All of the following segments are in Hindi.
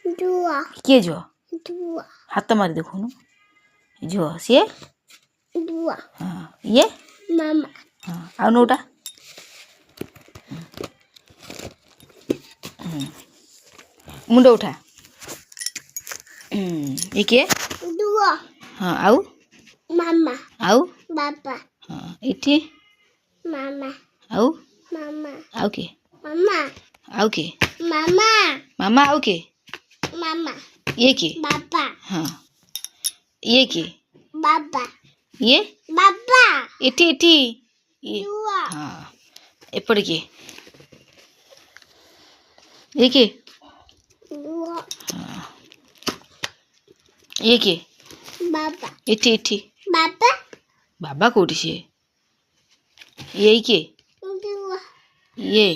झुआ किए झुआ झुआ हाथ मारी देखुनु झुआ सी झुआ हाँ ये मामा हाँ आ नोटा मुंड उठा ये किए झुआ हाँ आउ मामा आउ बाबा हाँ इठी मामा आउ मामा आउ के मामा आउ के मामा मामा आउ के मामा ये के बाबा हाँ ये के बाबा ये बाबा इठी इठी ये झुआ हाँ एपड़ के ये के झुआ ये के बाबा इठी इठी बाबा बाबा कोठी से ये के झुआ ये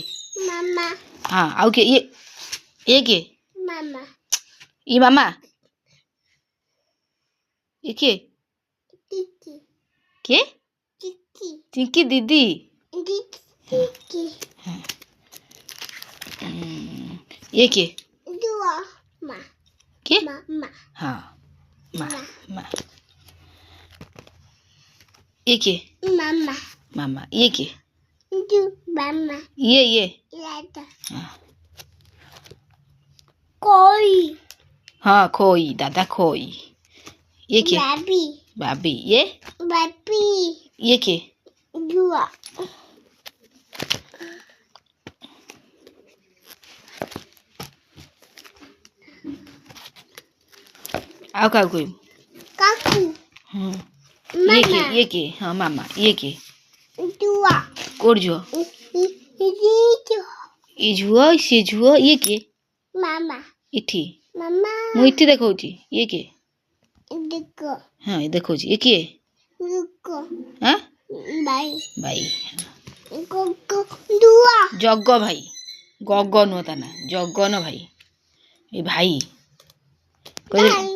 मामा हाँ आउ के ये के मामा ये मामा ये के टिकी के टिकी टिंकी दीदी टिकी ये के झुआ मा के मामा हाँ मा मा ये के मामा मामा ये के झु मामा ये लाता हाँ कोई हाँ खोई दादा खोई ये के बाबी बाबी ये बाबी के झुआ आओ का कोई काकू ये के हाँ मामा ये के झुआ कोड झुआ झुआ ये झुआ से झुआ ये के मामा इठी मामा मु इठी देखौची ये के देखो हाँ ये देखौची ये के रुको हाँ बाई भाई गोगो झुआ जग भाई गग नुह ता ना जगन भाई ये भाई भाई